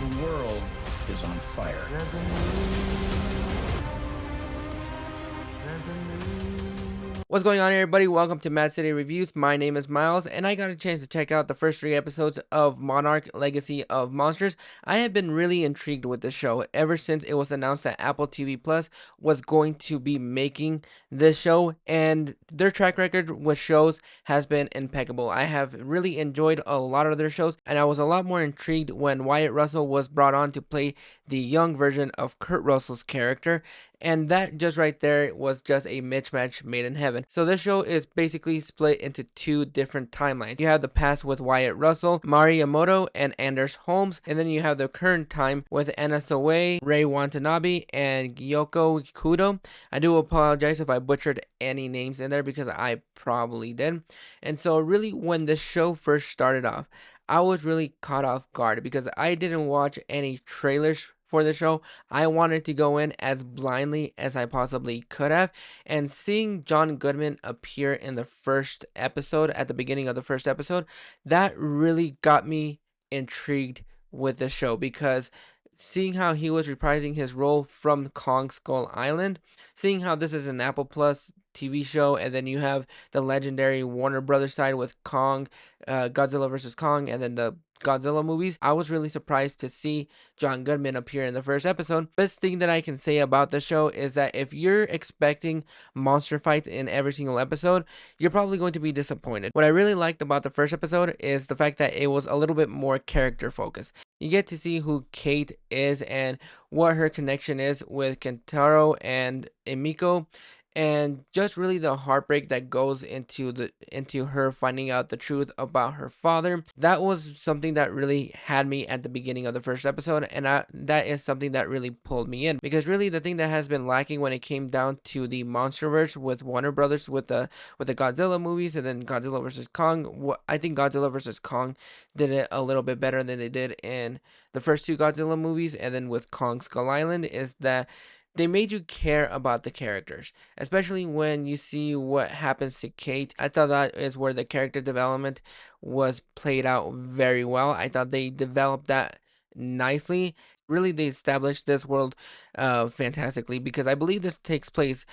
The world is on fire. What's going on, everybody? Welcome to Mad City Reviews. My name is Miles, and I got a chance to check out the first 3 episodes of Monarch Legacy of Monsters. I have been really intrigued with this show ever since it was announced that Apple TV Plus was going to be making this show, and their track record with shows has been impeccable. I have really enjoyed a lot of their shows, and I was a lot more intrigued when Wyatt Russell was brought on to play the young version of Kurt Russell's character. And that just right there was just a mismatch made in heaven. So this show is basically split into 2 different timelines. You have the past with Wyatt Russell, Mari Yamamoto, and Anders Holmes. And then you have the current time with Anna Soe, Ray Watanabe, and Yoko Kudo. I do apologize if I butchered any names in there because I probably did. And so really when the show first started off, I was really caught off guard because I didn't watch any trailers for the show. I wanted to go in as blindly as I possibly could have, and seeing John Goodman appear in the first episode, at the beginning of the first episode, that really got me intrigued with the show, because seeing how he was reprising his role from Kong Skull Island, seeing how this is an Apple Plus TV show, and then you have the legendary Warner Brothers side with Kong, Godzilla vs. Kong, and then the Godzilla movies, I was really surprised to see John Goodman appear in the first episode. Best thing that I can say about the show is that if you're expecting monster fights in every single episode, you're probably going to be disappointed. What I really liked about the first episode is the fact that it was a little bit more character focused. You get to see who Kate is and what her connection is with Kentaro and Emiko, and just really the heartbreak that goes into her finding out the truth about her father. That was something that really had me at the beginning of the first episode, and that is something that really pulled me in, because really the thing that has been lacking when it came down to the MonsterVerse with Warner Brothers, with the Godzilla movies and then Godzilla vs. Kong, I think Godzilla vs. Kong did it a little bit better than they did in the first 2 Godzilla movies, and then with Kong Skull Island, is that they made you care about the characters, especially when you see what happens to Kate. I thought that is where the character development was played out very well. I thought they developed that nicely. Really, they established this world fantastically, because I believe this takes place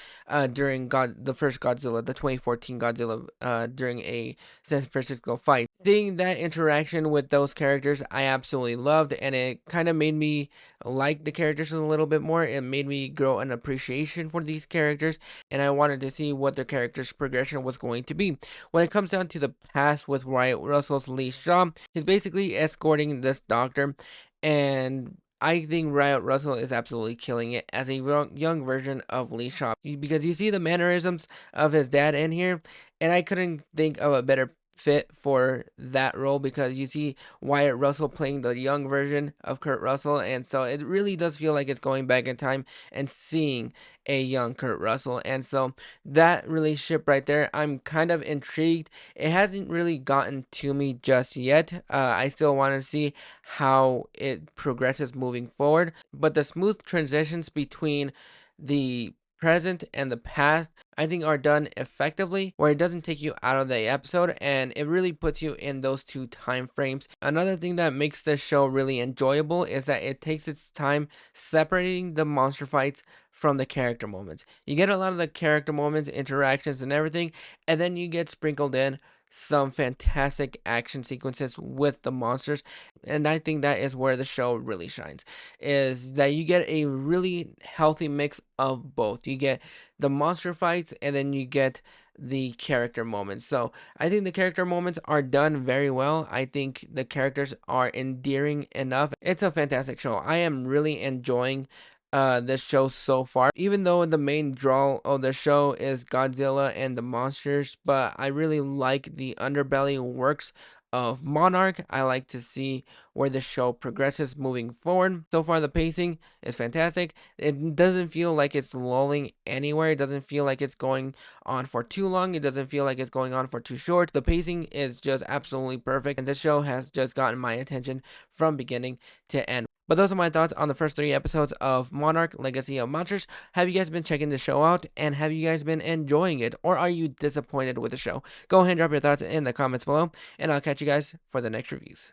during the first Godzilla, the 2014 Godzilla, during a San Francisco fight. Seeing that interaction with those characters, I absolutely loved, and it kind of made me like the characters a little bit more. It made me grow an appreciation for these characters, and I wanted to see what their character's progression was going to be. When it comes down to the past with Wyatt Russell's Lee Shaw, he's basically escorting this doctor, and I think Wyatt Russell is absolutely killing it as a young version of Lee Shaw, because you see the mannerisms of his dad in here, and I couldn't think of a better fit for that role, because you see Wyatt Russell playing the young version of Kurt Russell, and so it really does feel like it's going back in time and seeing a young Kurt Russell. And so that relationship right there, I'm kind of intrigued. It hasn't really gotten to me just yet. I still want to see how it progresses moving forward, but the smooth transitions between the present and the past, I think, are done effectively, where it doesn't take you out of the episode and it really puts you in those 2 time frames. Another thing that makes this show really enjoyable is that it takes its time separating the monster fights from the character moments. You get a lot of the character moments, interactions, and everything, and then you get sprinkled in some fantastic action sequences with the monsters. And I think that is where the show really shines, is that you get a really healthy mix of both. You get the monster fights, and then you get the character moments. So I think the character moments are done very well. I think the characters are endearing enough. It's a fantastic show. I am really enjoying this show so far, even though the main draw of the show is Godzilla and the monsters. But I really like the underbelly works of Monarch. I like to see where the show progresses moving forward. So far, the pacing is fantastic. It doesn't feel like it's lulling anywhere. It doesn't feel like it's going on for too long. It doesn't feel like it's going on for too short. The pacing is just absolutely perfect, and this show has just gotten my attention from beginning to end. But those are my thoughts on the first 3 episodes of Monarch Legacy of Monsters. Have you guys been checking the show out, and have you guys been enjoying it, or are you disappointed with the show? Go ahead and drop your thoughts in the comments below, and I'll catch you guys for the next reviews.